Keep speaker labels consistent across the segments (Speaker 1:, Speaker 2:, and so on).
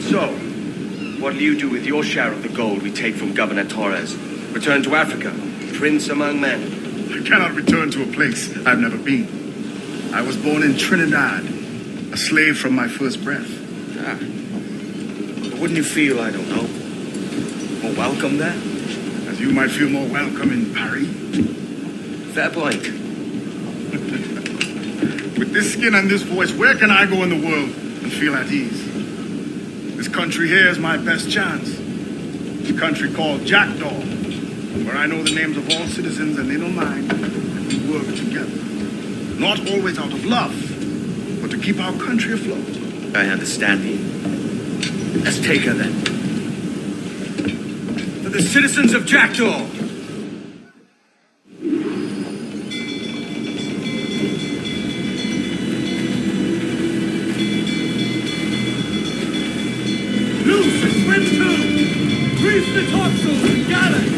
Speaker 1: So, what'll you do with your share of the gold we take from Governor Torres? Return to Africa, prince among men?
Speaker 2: I cannot return to a place I've never been. I was born in Trinidad, a slave from my first breath.
Speaker 1: Ah. But wouldn't you feel, I don't know, more welcome there?
Speaker 2: As you might feel more welcome in Paris.
Speaker 1: Fair point.
Speaker 2: With this skin and this voice, where can I go in the world and feel at ease? This country here is my best chance. It's a country called Jackdaw, where I know the names of all citizens and they know mine, and we work together. Not always out of love, but to keep our country afloat.
Speaker 1: I understand you. Let's take her then. For the citizens of Jackdaw!
Speaker 3: Loose and swim to! Grease the topsails and gallants!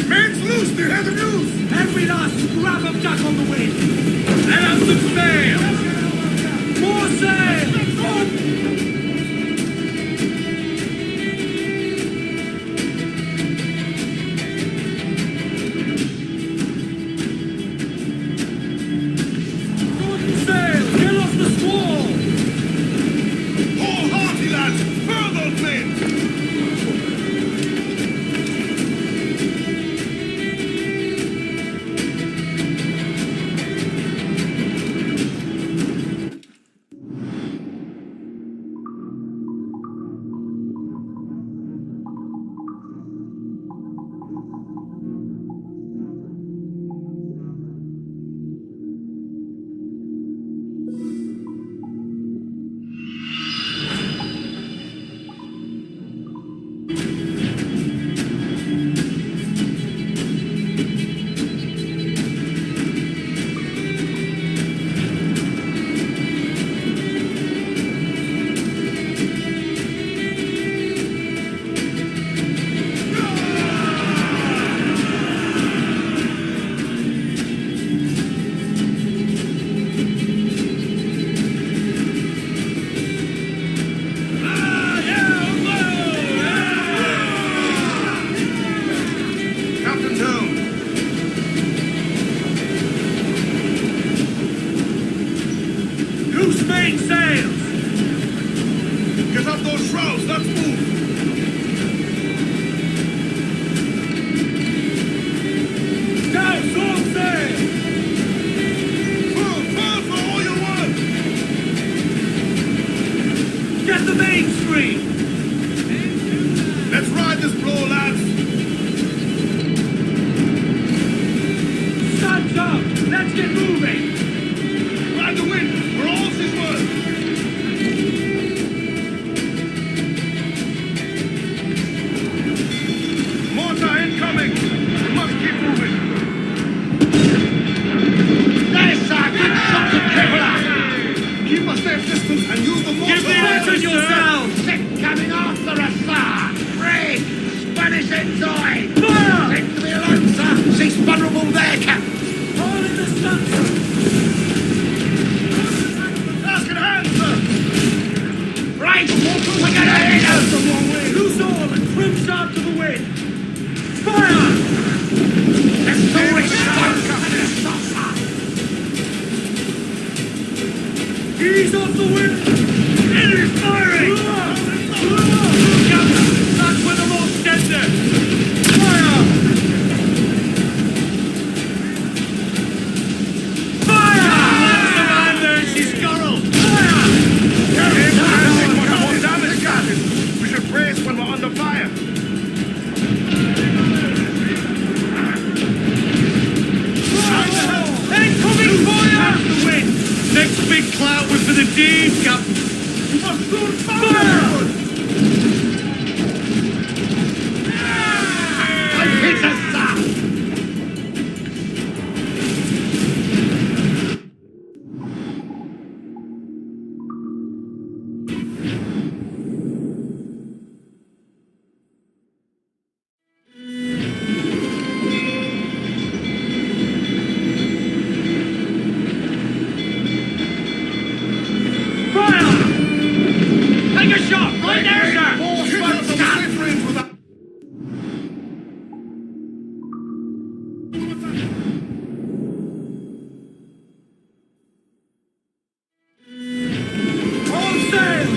Speaker 2: Mains loose, they have the news!
Speaker 3: Every last scrap of jack on the wind! Let out some sail! More sail!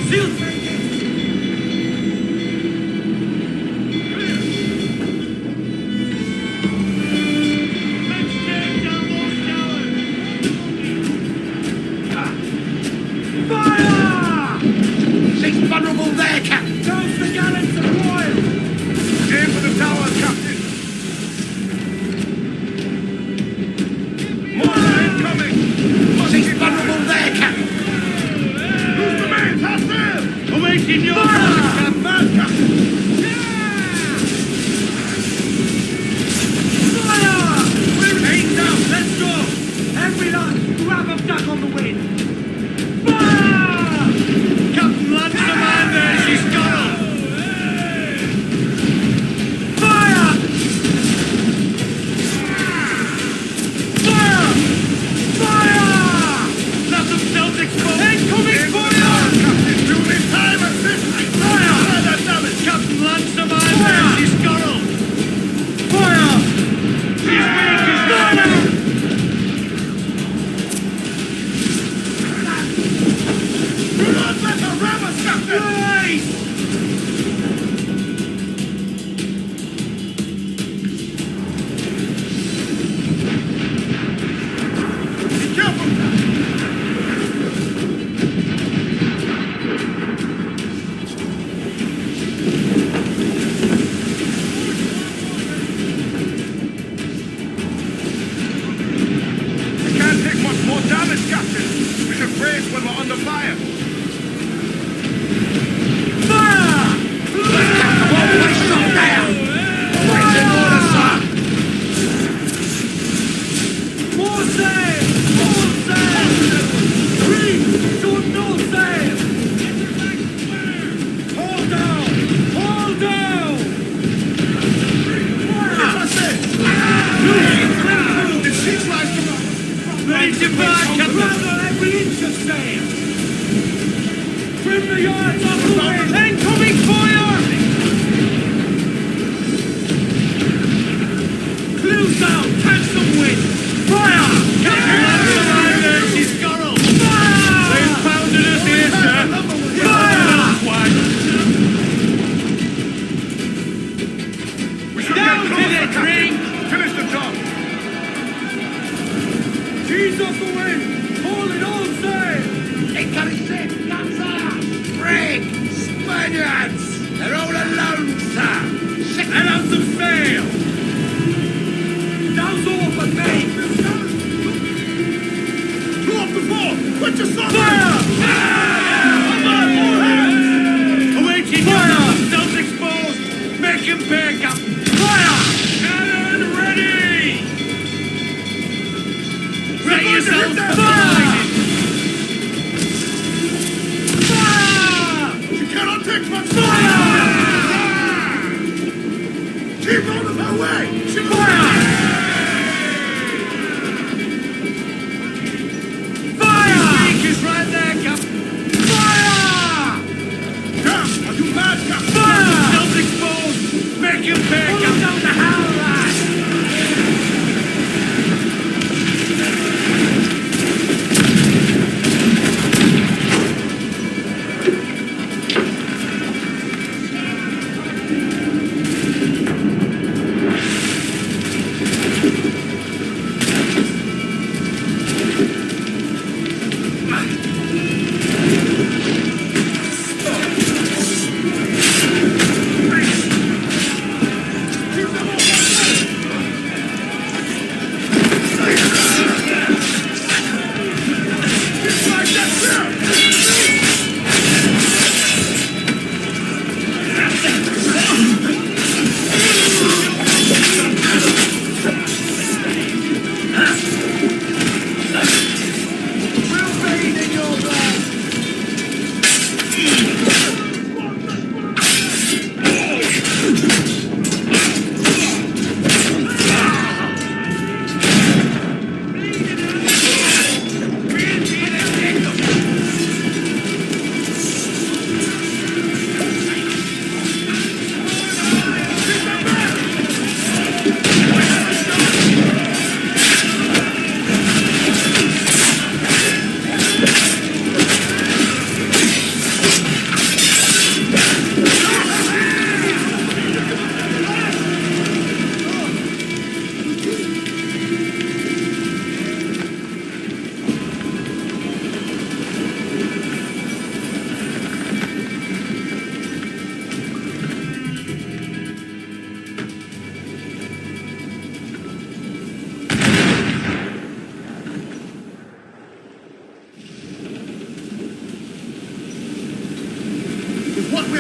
Speaker 3: Shields! Fire!
Speaker 4: She's vulnerable there, Captain.
Speaker 3: Douse the gallants of oil!
Speaker 2: Aim for the towers, Captain. More incoming.
Speaker 4: She's vulnerable there, Captain.
Speaker 2: Who's the man? Hostile!
Speaker 3: Awaiting your
Speaker 2: Fire! Man, Captain.
Speaker 3: Fire! We're aimed down! Let's go! Every lot, grab a duck on the wind! Fire!
Speaker 2: Captain Lanceman there, she's got her.
Speaker 3: Fire! Fire! Fire!
Speaker 2: Let themselves explode.
Speaker 3: Incoming fire!
Speaker 2: Captain, do me time assist.
Speaker 3: Fire!
Speaker 2: That damage. Captain Lanceman
Speaker 3: Fire!
Speaker 2: there, she's got her.
Speaker 3: Fire!
Speaker 2: She's weak as
Speaker 3: Fire!
Speaker 2: Do not let her ram us, Captain.
Speaker 3: Nice!
Speaker 2: Be careful. We can't take much more damage, Captain. We should brace when we're under fire.
Speaker 3: Fire!
Speaker 4: Well, place shot down. Awaiting order, sir.
Speaker 3: More sail! More sail! 3! Short north sail! Hold down! Hold down!
Speaker 2: The sea flies from us.
Speaker 3: Ready to burn, Captain! Rather every inch of sail! Trim the yards off the wind! Incoming fire! Clues down! Catch some wind! Fire!
Speaker 2: Captain Lanceman there, she's got her.
Speaker 3: Fire!
Speaker 2: They've pounded us here, sir.
Speaker 3: Fire!
Speaker 2: Swag. We should
Speaker 3: Down
Speaker 2: get
Speaker 3: to
Speaker 2: closer,
Speaker 3: the
Speaker 2: Captain.
Speaker 3: ring!
Speaker 2: Finish the job.
Speaker 3: Ease off the wind! Hold it all sail!
Speaker 4: Incoming ship. Guns up. Brig. Spaniards. They're all alone, sir. Shit.
Speaker 3: Let out some sail! Down's all but me!
Speaker 2: Blow up the fort. Quit your son.
Speaker 3: Fire!
Speaker 2: Awaiting
Speaker 3: Fire!
Speaker 2: Self exposed. Make him back up.
Speaker 3: Fire!
Speaker 2: Cannon ready. Set
Speaker 3: Ready
Speaker 2: yourselves
Speaker 3: yourself!
Speaker 2: fire.
Speaker 3: Fire!
Speaker 2: You cannot take much
Speaker 3: Fire!
Speaker 2: Keep out of her way. She must
Speaker 3: Fire! Fire!
Speaker 2: Speak is right there, Captain.
Speaker 3: Fire!
Speaker 2: Damn, are you mad, Captain?
Speaker 3: Fire!
Speaker 2: Self exposed. Make him back
Speaker 3: Pull
Speaker 2: up.
Speaker 3: him down the howl line!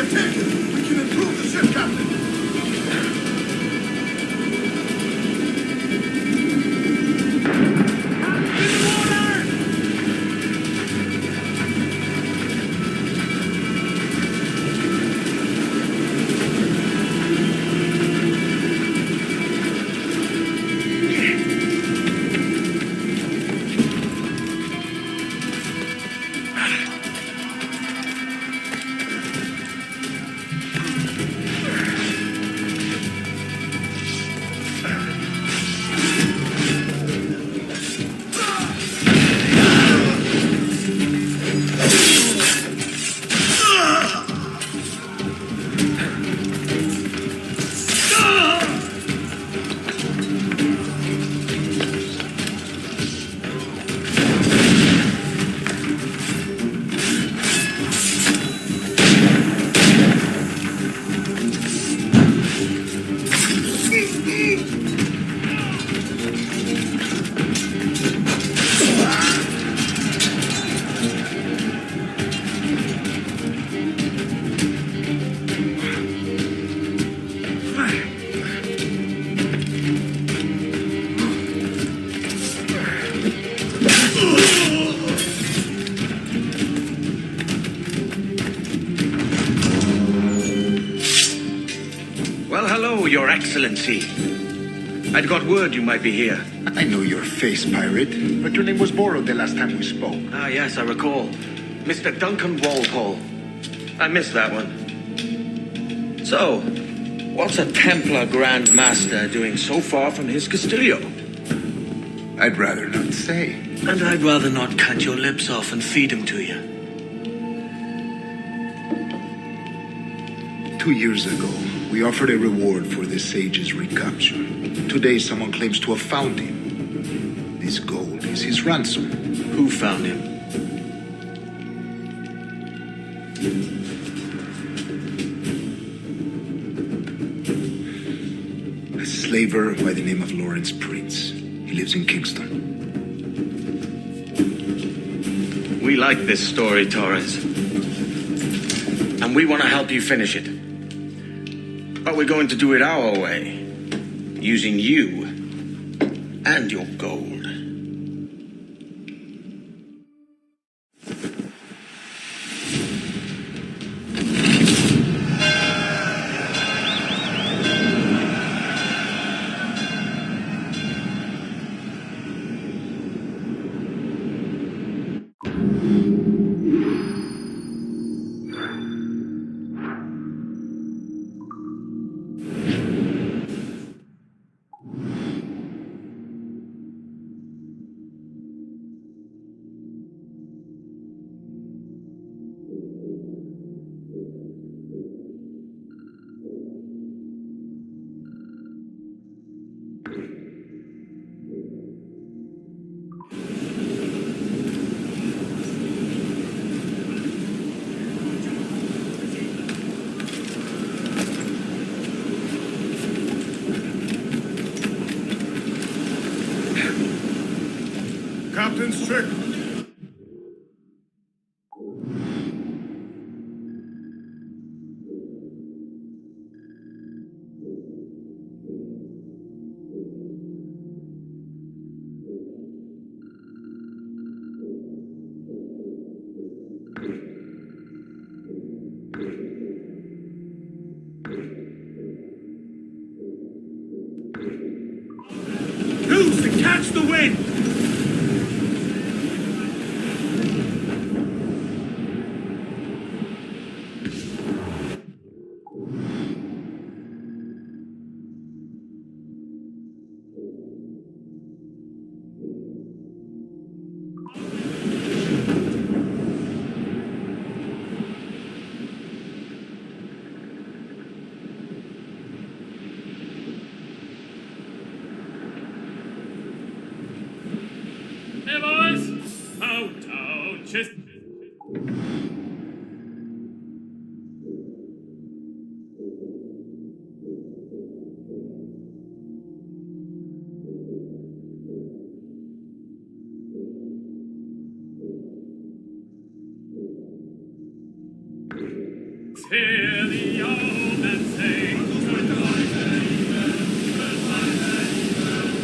Speaker 2: attention. We can improve the ship, Captain.
Speaker 1: Your Excellency. I'd got word you might be here.
Speaker 5: I know your face, pirate, but your name was borrowed the last time we spoke.
Speaker 1: Ah, yes, I recall. Mr. Duncan Walpole. I missed that one. So, what's a Templar Grand Master doing so far from his Castillo?
Speaker 5: I'd rather not say.
Speaker 1: And I'd rather not cut your lips off and feed him to you.
Speaker 5: 2 years ago, we offered a reward for the sage's recapture. Today, someone claims to have found him. This gold is his ransom.
Speaker 1: Who found him?
Speaker 5: A slaver by the name of Lawrence Prince. He lives in Kingston.
Speaker 1: We like this story, Torres. And we want to help you finish it. But we're going to do it our way, using you and your gold.
Speaker 2: Captain's trick.
Speaker 3: Loose and catch the wind! Hey boys! Out, just... hear the old man say,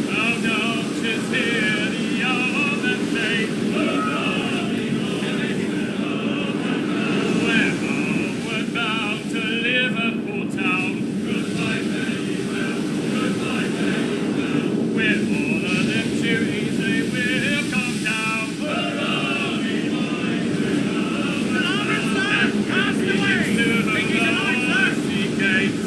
Speaker 3: oh no, just hear the old man say, we're homeward bound to Liverpool town. With all of them duties they will come down. And cast away to the mercy gates.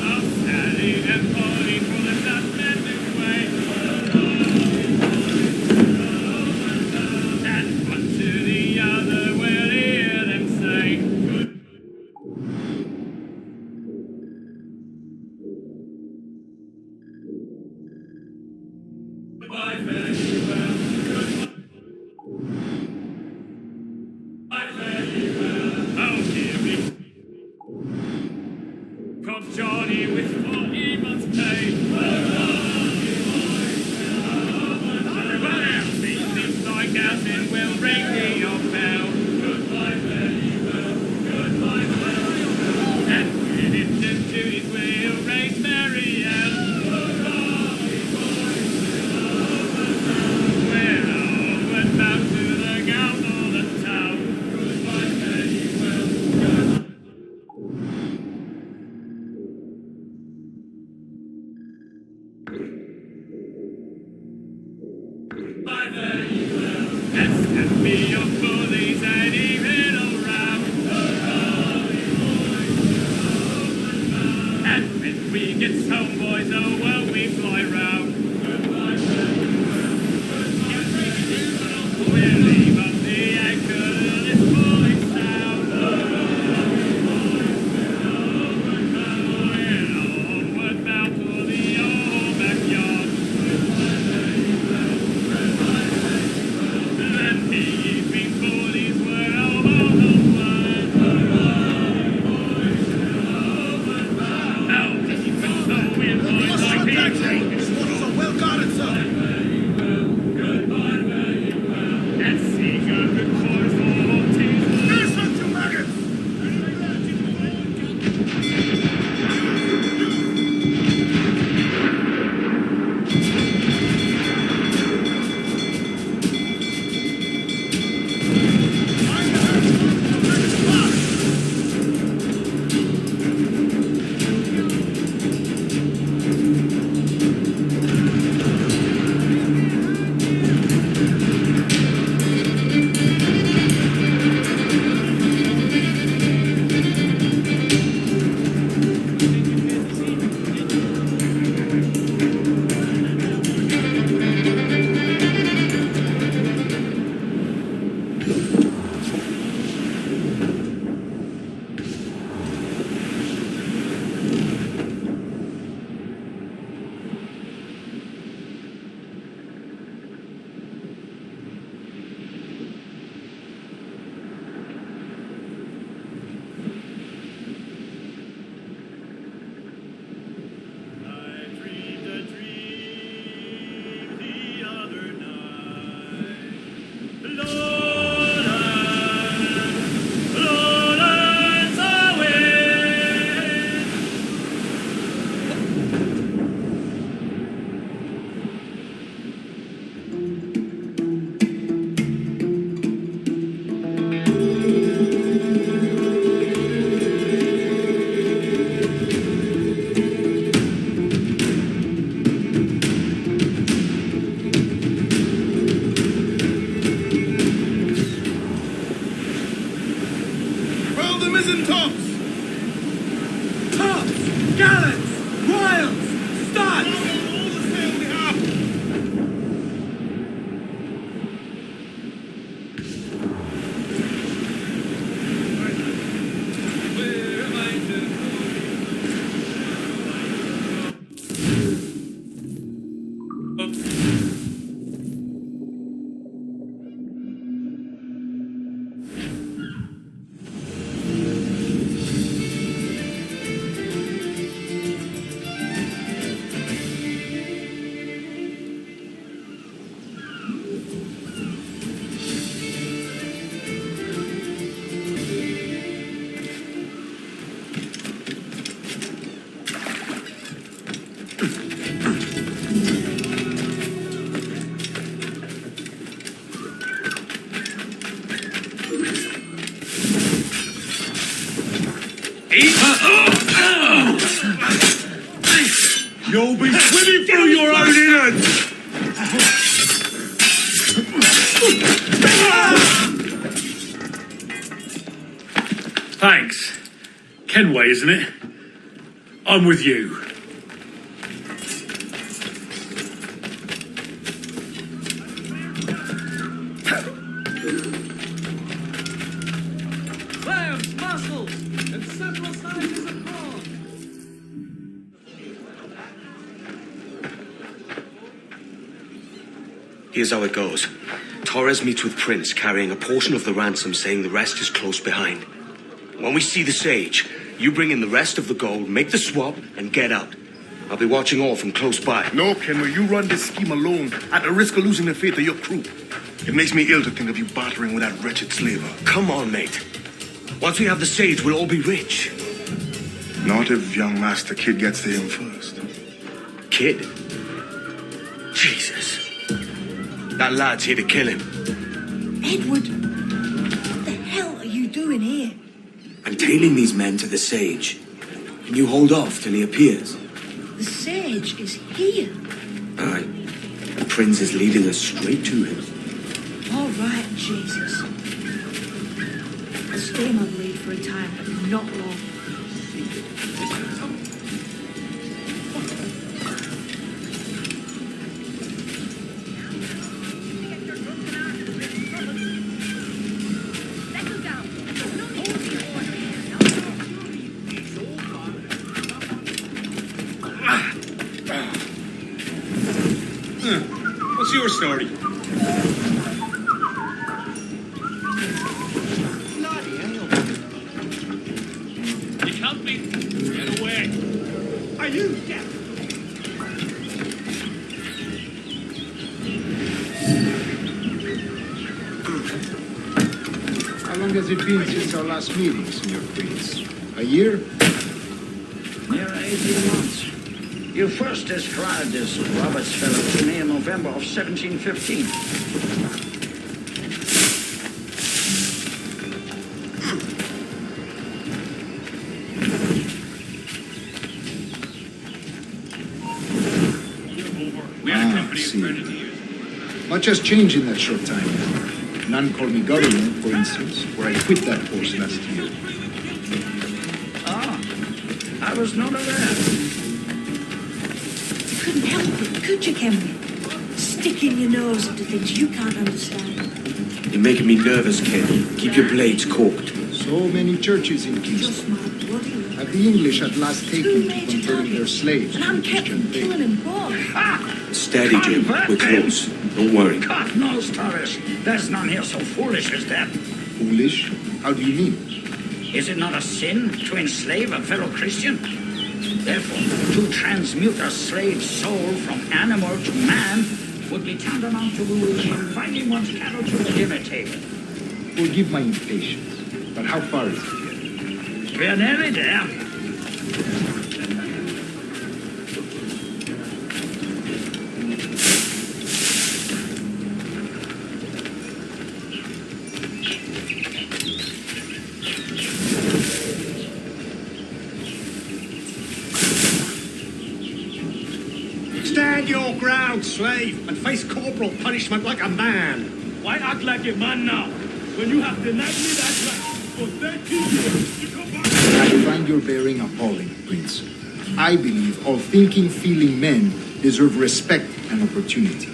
Speaker 3: Of standing and falling for the dust-bending way. And one to the other will hear them say, goodbye, fare ye well. Goodbye, fare ye well. Oh, dear me. Comes Johnny with 40 months' pay. Well, things like ours and we'll ring the old bell. Goodbye, fare ye well. Goodbye, fare ye well. And with it and duties we'll raise merry hell. We're homeward bound to the gals of the town. Goodbye, fare ye well. Goodbye, fare ye well. And stand me your bullies and even around. And when we get home, boys, oh well, we fly round. Goodbye, fare ye well. We'll leave up the anchor and it's fully sound. We're onward bound to the old backyard. And the evening bullies were elbows on one. Oh, this is so weird.
Speaker 2: You'll be swimming through your own innards!
Speaker 6: Thanks. Kenway, isn't it? I'm with you.
Speaker 3: Clams, mussels, and several sizes of prawns.
Speaker 1: Here's how it goes. Torres meets with Prince, carrying a portion of the ransom, saying the rest is close behind. When we see the sage, you bring in the rest of the gold, make the swap, and get out. I'll be watching all from close by.
Speaker 2: No, Kenway, you run this scheme alone, at the risk of losing the faith of your crew. It makes me ill to think of you bartering with that wretched slaver.
Speaker 1: Come on, mate. Once we have the sage, we'll all be rich.
Speaker 2: Not if young Master Kid gets to him first.
Speaker 1: Kid? Jesus. That lad's here to kill him.
Speaker 7: Edward, what the hell are you doing here?
Speaker 8: I'm tailing these men to the sage. Can you hold off till he appears?
Speaker 7: The sage is here.
Speaker 8: Aye. The prince is leading us straight to him.
Speaker 7: All right, Jesus. I'll stay in my blade for a time, but not long.
Speaker 6: What's your story?
Speaker 3: You can't be. Get away. Are you deaf?
Speaker 5: How long has it been since our last meeting, Senor Prince? A year?
Speaker 4: Near 18 months. You first described this Roberts fellow to me in November of 1715.
Speaker 3: We had a
Speaker 5: Ah,
Speaker 3: company of
Speaker 5: see.
Speaker 3: friends of yours.
Speaker 5: Much has changed in that short time. None called me governor, for instance, where I quit that post last year.
Speaker 4: Ah, I was not aware.
Speaker 7: You couldn't help it, could you, Kenway? Sticking your nose into things you can't understand.
Speaker 8: You're making me nervous, kid. Keep your blades corked.
Speaker 5: So many churches in Kingston.
Speaker 7: Just my bloody luck.
Speaker 5: Have the English at last taken
Speaker 7: Who
Speaker 5: to
Speaker 7: made you
Speaker 5: converting their
Speaker 7: target?
Speaker 5: slaves
Speaker 7: And
Speaker 5: to
Speaker 7: I'm
Speaker 5: the
Speaker 7: kept
Speaker 5: Christian
Speaker 7: from killing
Speaker 5: faith?
Speaker 7: him both.
Speaker 4: Ah!
Speaker 8: Steady, Jim. We're close. Don't worry.
Speaker 4: God knows, Torres. There's none here so foolish as that.
Speaker 5: Foolish? How do you mean?
Speaker 4: Is it not a sin to enslave a fellow Christian? Therefore, to transmute a slave soul from animal to man would be tantamount to inviting one's cattle to the dinner table.
Speaker 5: Forgive my impatience, but how far is it yet?
Speaker 4: We're nearly there.
Speaker 9: Stand your ground, slave, and face corporal punishment like a man.
Speaker 3: Why act like a man now? When you have denied me that right for 13 years, you come back.
Speaker 5: I find your bearing appalling, Prince. I believe all thinking, feeling men deserve respect and opportunity.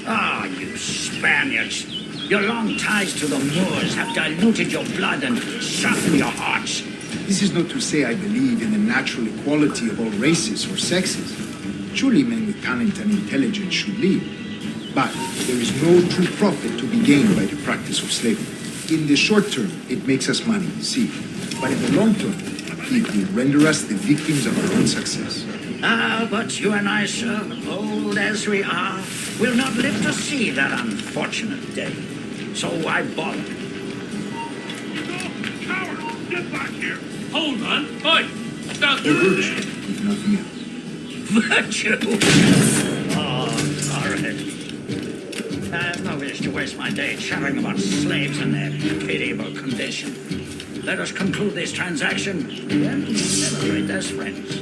Speaker 4: Ah, you Spaniards. Your long ties to the Moors have diluted your blood and softened your hearts.
Speaker 5: This is not to say I believe in the natural equality of all races or sexes. Surely men with talent and intelligence should lead. But there is no true profit to be gained by the practice of slavery. In the short term, it makes us money, see. But in the long term, it will render us the victims of our own success.
Speaker 4: Ah, but you and I, sir, old as we are, will not live to see that unfortunate day. So why bother?
Speaker 3: Coward, get back here. Hold on. Oi, stop.
Speaker 5: For virtue, if nothing else.
Speaker 4: Virtue! Oh, Torres. I have no wish to waste my day chatting about slaves and their pitiable condition. Let us conclude this transaction, then celebrate as friends.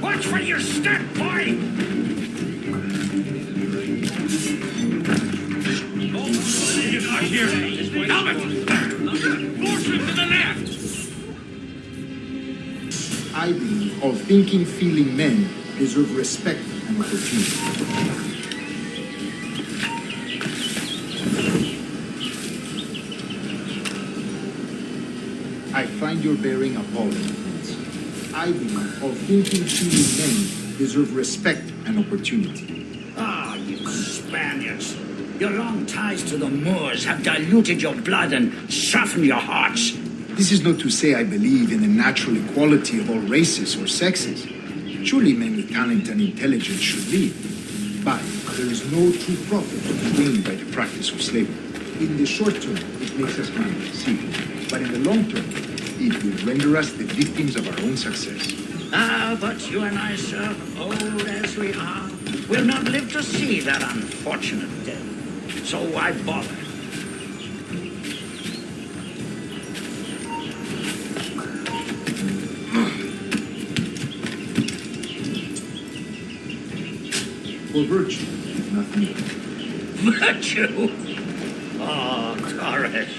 Speaker 4: Watch where you step, boy!
Speaker 6: You're not here. Stop it! Force him to the left!
Speaker 5: I believe all thinking, feeling men deserve respect and opportunity. I find your bearing appalling, Prince. I believe all thinking, feeling men deserve respect and opportunity.
Speaker 4: Ah, you Spaniards. Your long ties to the Moors have diluted your blood and softened your hearts.
Speaker 5: This is not to say I believe in the natural equality of all races or sexes. Surely men with talent and intelligence should lead. But there is no true profit to be gained by the practice of slavery. In the short term, it makes us money, see. But in the long term, it will render us the victims of our own success.
Speaker 4: Ah, but you and I, sir, old as we are, will not live to see that unfortunate day. So why bother?
Speaker 5: For virtue, nothing else.
Speaker 4: Virtue? Oh, Torres.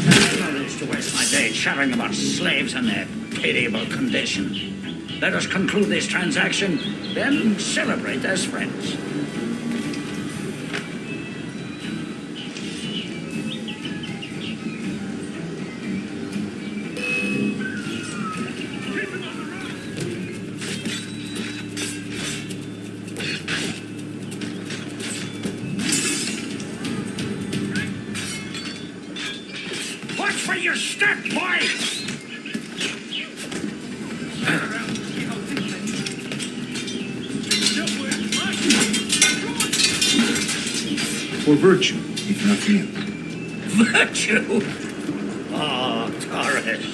Speaker 4: I don't wish to waste my day chattering about slaves and their pitiable condition. Let us conclude this transaction, then celebrate as friends. Watch where you step, boy!
Speaker 5: For virtue, if nothing else.
Speaker 4: Virtue? Oh, Torres.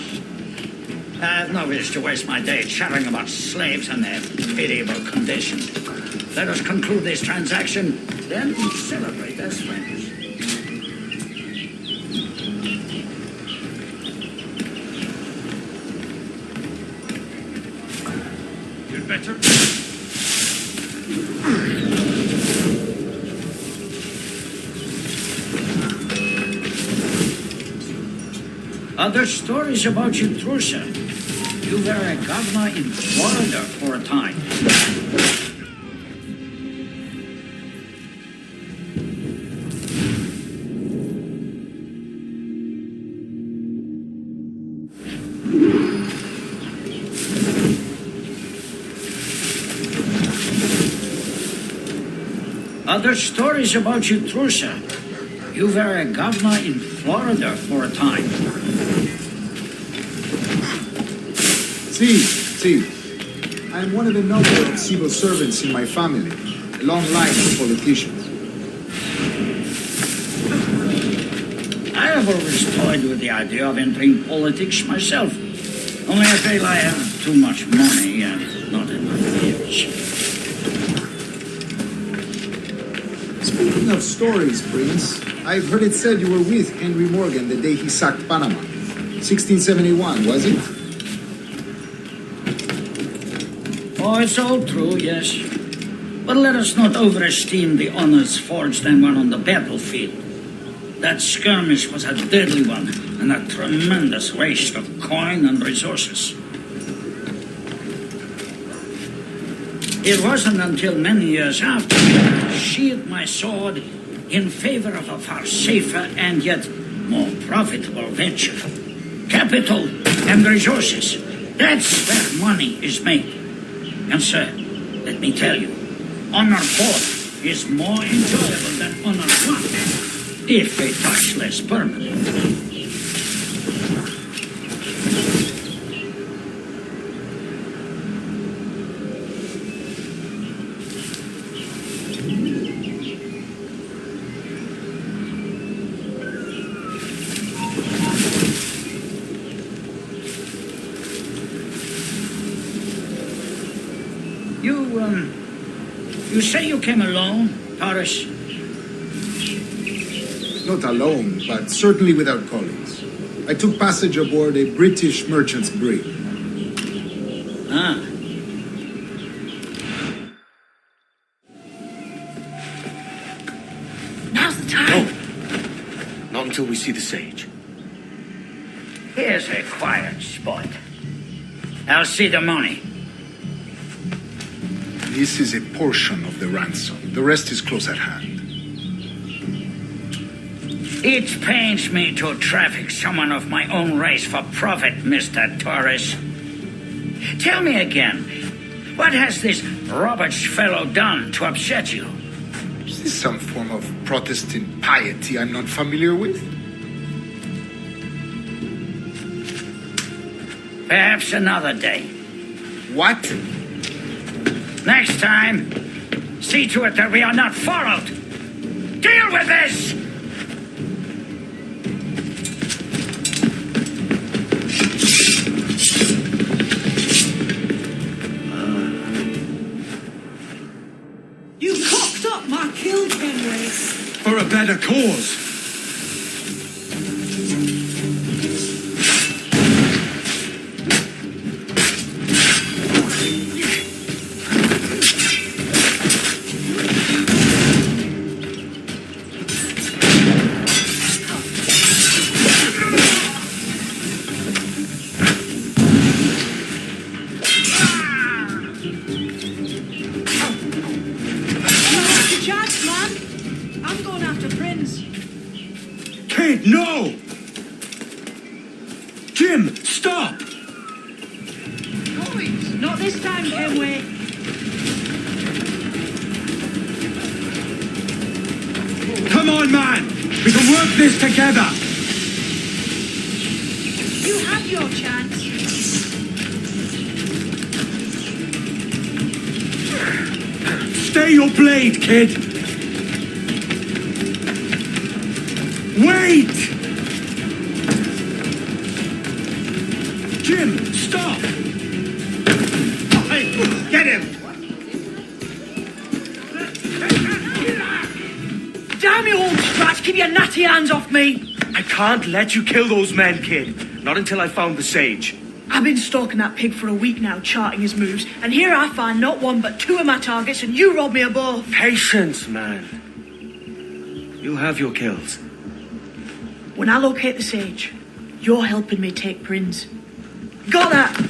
Speaker 4: I have no wish to waste my day chattering about slaves and their pitiable condition. Let us conclude this transaction, then celebrate as friends.
Speaker 6: You'd better.
Speaker 4: Other stories about you, too, sir. You were a governor in Florida for a time. Other stories about you, too, sir. You were a governor in Florida for a time.
Speaker 5: See, I am one of a number of civil servants in my family, a long line of politicians.
Speaker 4: I have always toyed with the idea of entering politics myself. Only I feel I have too much money and not enough years.
Speaker 5: Speaking of stories, Prince, I've heard it said you were with Henry Morgan the day he sacked Panama. 1671, was it?
Speaker 4: Oh, it's all true, yes. But let us not overesteem the honors forged and won on the battlefield. That skirmish was a deadly one and a tremendous waste of coin and resources. It wasn't until many years after I sheathed my sword in favor of a far safer and yet more profitable venture. Capital and resources. That's where money is made. And sir, let me tell you, honor 4 is more enjoyable than honor 1, if a touch less permanent. You say you came alone, Taurus?
Speaker 5: Not alone, but certainly without colleagues. I took passage aboard a British merchant's brig.
Speaker 4: Ah.
Speaker 7: Now's the time.
Speaker 1: No. Not until we see the sage.
Speaker 4: Here's a quiet spot. I'll see the money.
Speaker 5: This is a portion of the ransom. The rest is close at hand.
Speaker 4: It pains me to traffic someone of my own race for profit, Mr. Torres. Tell me again, what has this Roberts fellow done to upset you?
Speaker 5: Is this some form of Protestant piety I'm not familiar with?
Speaker 4: Perhaps another day.
Speaker 5: What?
Speaker 4: Next time, see to it that we are not followed. Deal with this!
Speaker 7: You cocked up my kill, Kenway.
Speaker 8: For a better cause.
Speaker 6: Kid, no! Jim, stop!
Speaker 7: Not this time, Kenway.
Speaker 6: Come on, man! We can work this together!
Speaker 7: You have your chance.
Speaker 6: Stay your blade, kid! Wait! Jim, stop!
Speaker 2: Hey, get him!
Speaker 7: Damn you, old scratch! Keep your natty hands off me!
Speaker 1: I can't let you kill those men, kid. Not until I found the sage.
Speaker 7: I've been stalking that pig for a week now, charting his moves, and here I find not one but two of my targets, and you rob me of both.
Speaker 1: Patience, man. You'll have your kills.
Speaker 7: When I locate the sage, you're helping me take Prince. Got that?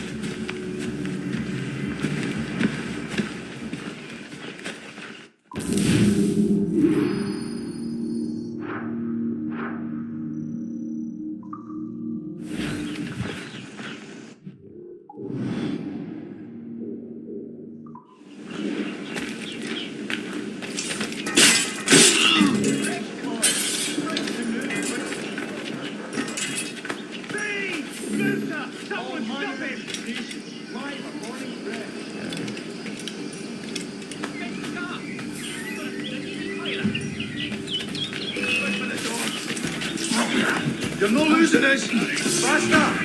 Speaker 2: You're no losing this! Faster!